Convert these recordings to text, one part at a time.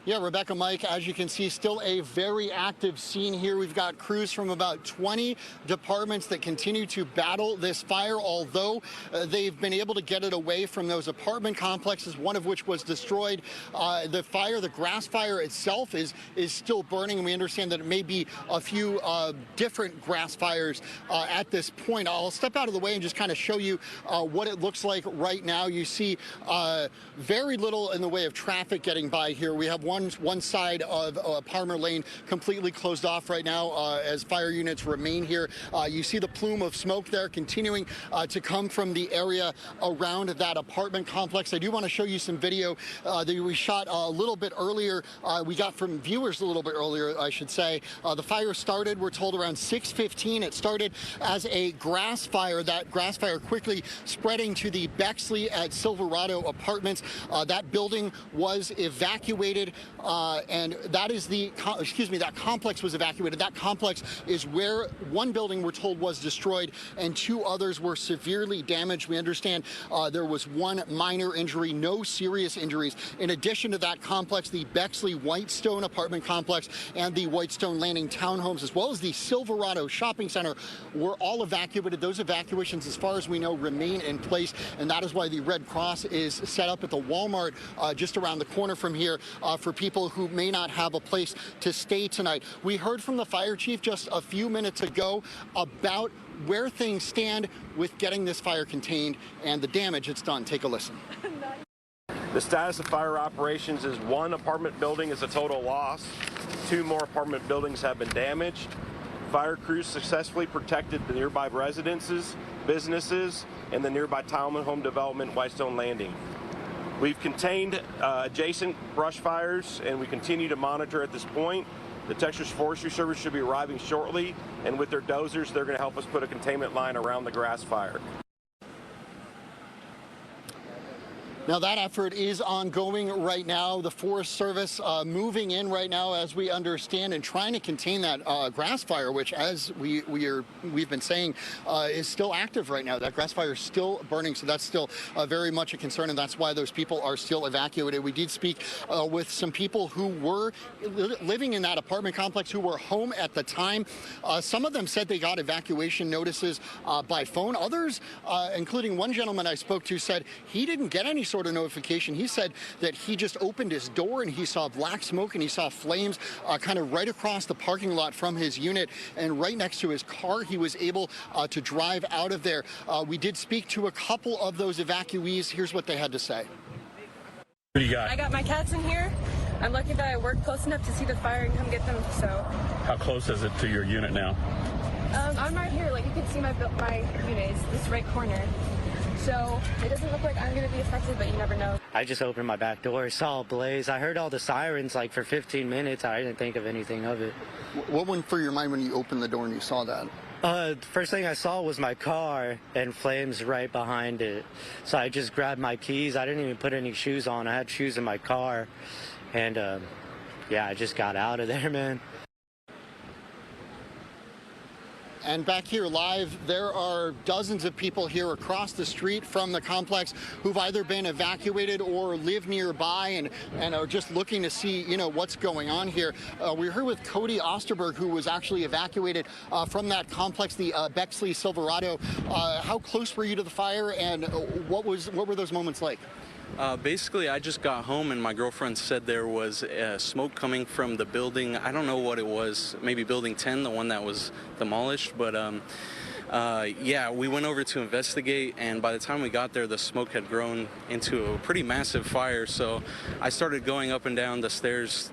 Yeah, Rebecca, Mike, as you can see, still a very active scene here. We've got crews from about 20 departments that continue to battle this fire, although they've been able to get it away from those apartment complexes, one of which was destroyed. The grass fire itself is still burning, and we understand that it may be a few different grass fires at this point. I'll step out of the way and just kind of show you what it looks like right now. You see very little in the way of traffic getting by here. We have one side of Palmer Lane completely closed off right now as fire units remain here. You see the plume of smoke there continuing to come from the area around that apartment complex. I do want to show you some video that we shot a little bit earlier. We got from viewers a little bit earlier, I should say. The fire started, we're told, around 6:15. It started as a grass fire. That grass fire quickly spreading to the Bexley at Silverado apartments. That building was evacuated. And that is that complex was evacuated. That complex is where one building, we're told, was destroyed and two others were severely damaged. We understand there was one minor injury, no serious injuries. In addition to that complex, the Bexley Whitestone apartment complex and the Whitestone Landing townhomes, as well as the Silverado shopping center, were all evacuated. Those evacuations, as far as we know, remain in place, and that is why the Red Cross is set up at the Walmart just around the corner from here for people who may not have a place to stay tonight. We heard from the fire chief just a few minutes ago about where things stand with getting this fire contained and the damage it's done. Take a listen. The status of fire operations is one apartment building is a total loss. Two more apartment buildings have been damaged. Fire crews successfully protected the nearby residences, businesses, and the nearby Talman Home Development Whitestone Landing. We've contained adjacent brush fires, and we continue to monitor at this point. The Texas Forestry Service should be arriving shortly, and with their dozers, they're going to help us put a containment line around the grass fire. Now, that effort is ongoing right now. The Forest Service moving in right now, as we understand, and trying to contain that grass fire, which, as we've been saying, is still active right now. That grass fire is still burning, so that's still very much a concern, and that's why those people are still evacuated. We did speak with some people who were living in that apartment complex, who were home at the time. Some of them said they got evacuation notices by phone. Others, including one gentleman I spoke to, said he didn't get any sort of notification. He said that he just opened his door and he saw black smoke and he saw flames kind of right across the parking lot from his unit and right next to his car. He was able to drive out of there. We did speak to a couple of those evacuees. Here's what they had to say. What do you got? I got my cats in here. I'm lucky that I worked close enough to see the fire and come get them. So. How close is it to your unit now? I'm right here. Like, you can see my unit. It's this right corner. So it doesn't look like I'm going to be affected, but you never know. I just opened my back door, saw a blaze. I heard all the sirens like for 15 minutes. I didn't think of anything of it. What went through your mind when you opened the door and you saw that? The first thing I saw was my car and flames right behind it. So I just grabbed my keys. I didn't even put any shoes on. I had shoes in my car. And yeah, I just got out of there, man. And back here live, there are dozens of people here across the street from the complex who've either been evacuated or live nearby and are just looking to see, you know, what's going on here. We're here with Cody Osterberg, who was actually evacuated from that complex, the Bexley Silverado. How close were you to the fire, and what were those moments like? Basically, I just got home and my girlfriend said there was smoke coming from the building. I don't know what it was, maybe building 10, the one that was demolished. But yeah, we went over to investigate, and by the time we got there, the smoke had grown into a pretty massive fire. So I started going up and down the stairs,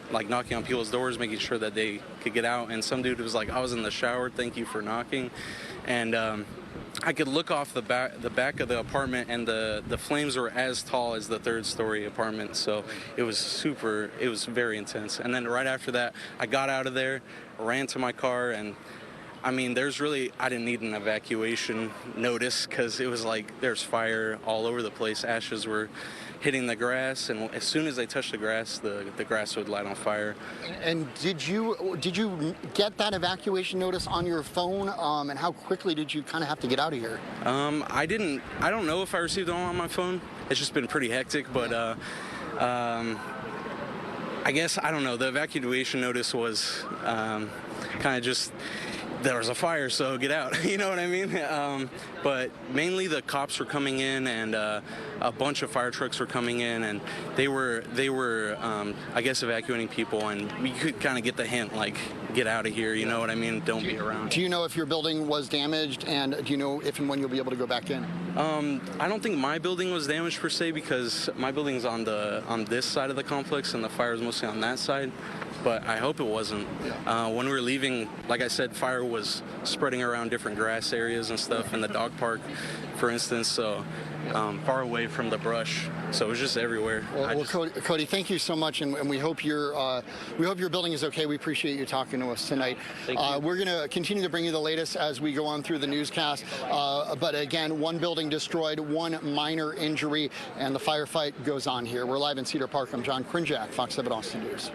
like knocking on people's doors, making sure that they could get out. And some dude was like, I was in the shower, thank you for knocking. And I could look off the back of the apartment, and the flames were as tall as the third-story apartment. So it was very intense. And then right after that, I got out of there, ran to my car, and I mean, I didn't need an evacuation notice because it was like there's fire all over the place. Ashes were hitting the grass, and as soon as they touched the grass would light on fire. And did you get that evacuation notice on your phone? And how quickly did you kind of have to get out of here? I don't know if I received it on my phone. It's just been pretty hectic, but I guess, I don't know, the evacuation notice was kind of just, there was a fire, so get out. You know what I mean? But mainly the cops were coming in, and a bunch of fire trucks were coming in, and they were I guess, evacuating people, and we could kind of get the hint, like, get out of here. You know what I mean? Don't be around. Do you know if your building was damaged, and do you know if and when you'll be able to go back in? I don't think my building was damaged per se, because my building's on this side of the complex, and the fire is mostly on that side. But I hope it wasn't. When we were leaving, like I said, fire was spreading around different grass areas and stuff in the dog park, for instance, so far away from the brush. So it was just everywhere. Well, Cody, thank you so much, and we hope your building is okay. We appreciate you talking to us tonight. Thank you. We're going to continue to bring you the latest as we go on through the newscast. But again, one building destroyed, one minor injury, and the firefight goes on here. We're live in Cedar Park. I'm Krinjak, Fox 7 Austin News.